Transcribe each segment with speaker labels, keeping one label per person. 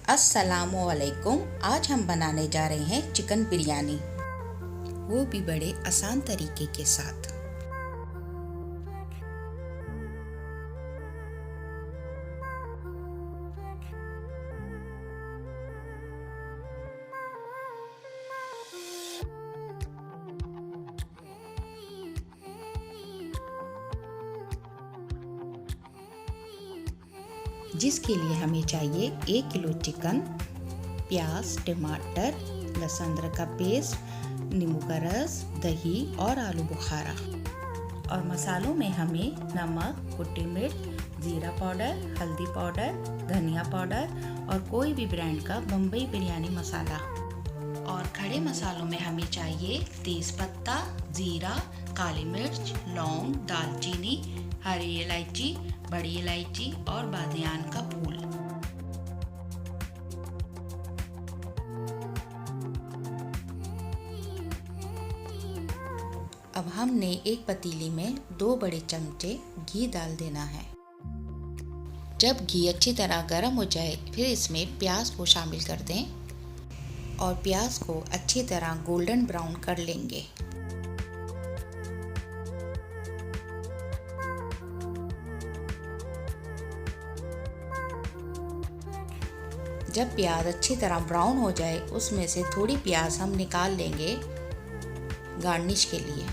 Speaker 1: अस्सलामुअलैकुम। आज हम बनाने जा रहे हैं चिकन बिरयानी, वो भी बड़े आसान तरीके के साथ। जिसके लिए हमें चाहिए 1 किलो चिकन, प्याज, टमाटर, लहसुन अदरक का पेस्ट, नींबू का रस, दही और आलू बुखारा। और मसालों में हमें नमक, कुटी मिर्च, जीरा पाउडर, हल्दी पाउडर, धनिया पाउडर और कोई भी ब्रांड का बम्बई बिरयानी मसाला। और खड़े मसालों में हमें चाहिए तेज पत्ता, जीरा, काली मिर्च, लौंग, दालचीनी, हरी इलायची, बड़ी इलायची और बादियान का फूल। अब हमने एक पतीली में 2 बड़े चमचे घी डाल देना है। जब घी अच्छी तरह गर्म हो जाए, फिर इसमें प्याज को शामिल कर दें और प्याज को अच्छी तरह गोल्डन ब्राउन कर लेंगे। जब प्याज अच्छी तरह ब्राउन हो जाए, उसमें से थोड़ी प्याज हम निकाल लेंगे गार्निश के लिए।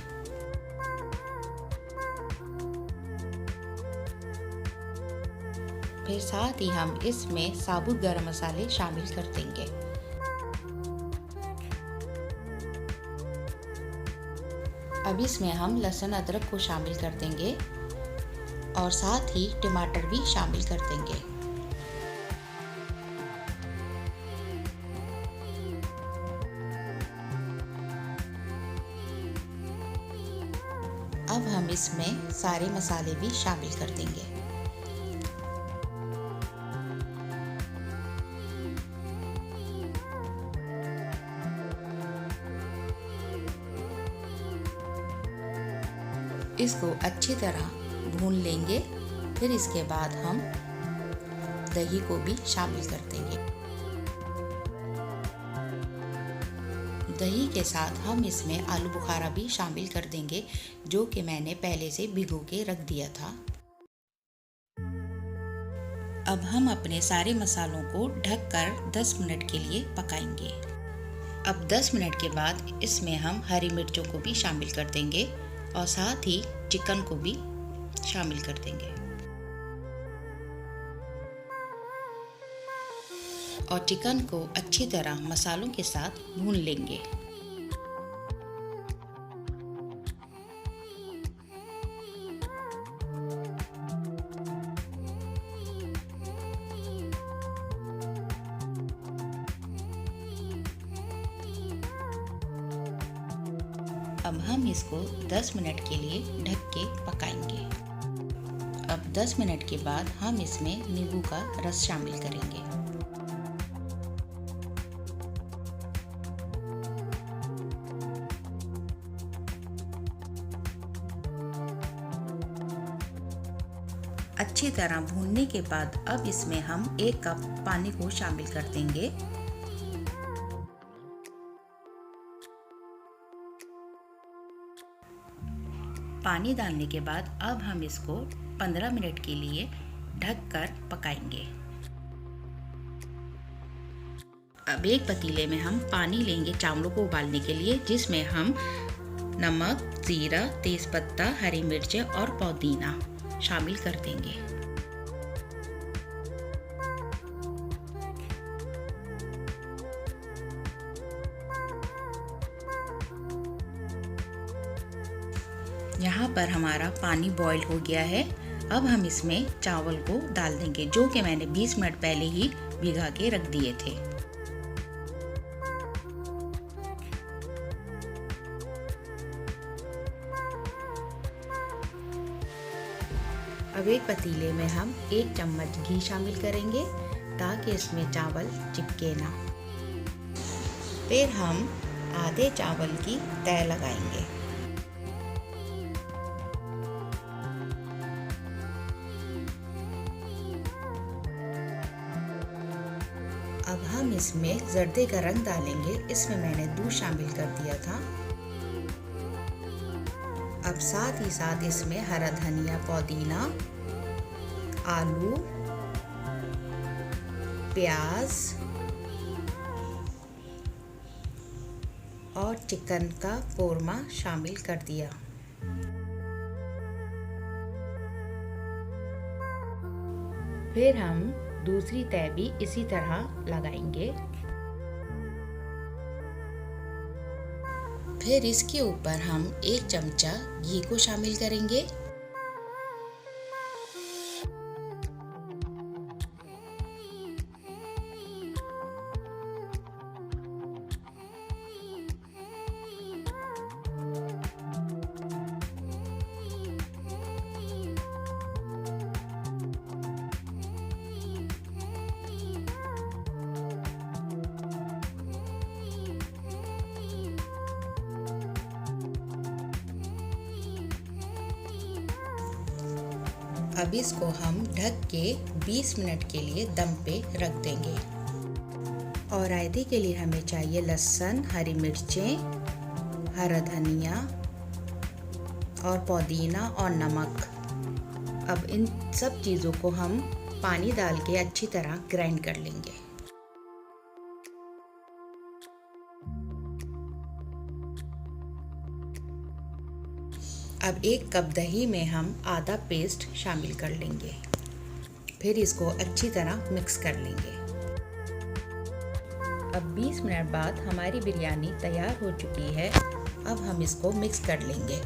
Speaker 1: फिर साथ ही हम इसमें साबुत गरम मसाले शामिल कर देंगे। अब इसमें हम लहसुन अदरक को शामिल कर देंगे और साथ ही टमाटर भी शामिल कर देंगे। अब हम इसमें सारे मसाले भी शामिल कर देंगे। इसको अच्छी तरह भून लेंगे। फिर इसके बाद हम दही को भी शामिल कर देंगे। दही के साथ हम इसमें आलू बुखारा भी शामिल कर देंगे, जो कि मैंने पहले से भिगो के रख दिया था। अब हम अपने सारे मसालों को ढककर 10 मिनट के लिए पकाएंगे। अब 10 मिनट के बाद इसमें हम हरी मिर्चों को भी शामिल कर देंगे और साथ ही चिकन को भी शामिल कर देंगे और चिकन को अच्छी तरह मसालों के साथ भून लेंगे। अब हम इसको 10 मिनट के लिए ढक के पकाएंगे। अब 10 मिनट के बाद हम इसमें नींबू का रस शामिल करेंगे। अच्छी तरह भूनने के बाद अब इसमें हम 1 कप पानी को शामिल कर देंगे। पानी डालने के बाद अब हम इसको 15 मिनट के लिए ढककर पकाएंगे। अब एक पतीले में हम पानी लेंगे चावलों को उबालने के लिए, जिसमें हम नमक, जीरा, तेजपत्ता, हरी मिर्च और पुदीना शामिल कर देंगे। यहाँ पर हमारा पानी बॉईल हो गया है। अब हम इसमें चावल को डाल देंगे, जो कि मैंने 20 मिनट पहले ही भिगा के रख दिए थे। अब एक पतीले में हम 1 चम्मच घी शामिल करेंगे ताकि इसमें चावल चिपके ना। फिर हम आधे चावल की तह लगाएंगे। अब हम इसमें जर्दे का रंग डालेंगे। इसमें मैंने दूध शामिल कर दिया था। अब साथ ही साथ इसमें हरा धनिया, पुदीना, आलू, प्याज और चिकन का कोरमा शामिल कर दिया। फिर हम दूसरी तह भी इसी तरह लगाएंगे। फिर इसके ऊपर हम 1 चमचा घी को शामिल करेंगे। अब इसको हम ढक के 20 मिनट के लिए दम पे रख देंगे। और रायते के लिए हमें चाहिए लहसुन, हरी मिर्चें, हरा धनिया और पुदीना और नमक। अब इन सब चीज़ों को हम पानी डाल के अच्छी तरह ग्राइंड कर लेंगे। अब 1 कप दही में हम आधा पेस्ट शामिल कर लेंगे। फिर इसको अच्छी तरह मिक्स कर लेंगे। अब 20 मिनट बाद हमारी बिरयानी तैयार हो चुकी है। अब हम इसको मिक्स कर लेंगे।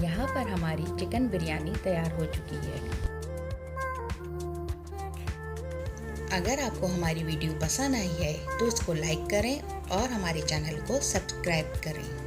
Speaker 1: यहाँ पर हमारी चिकन बिरयानी तैयार हो चुकी है। अगर आपको हमारी वीडियो पसंद आई है तो इसको लाइक करें और हमारे चैनल को सब्सक्राइब करें।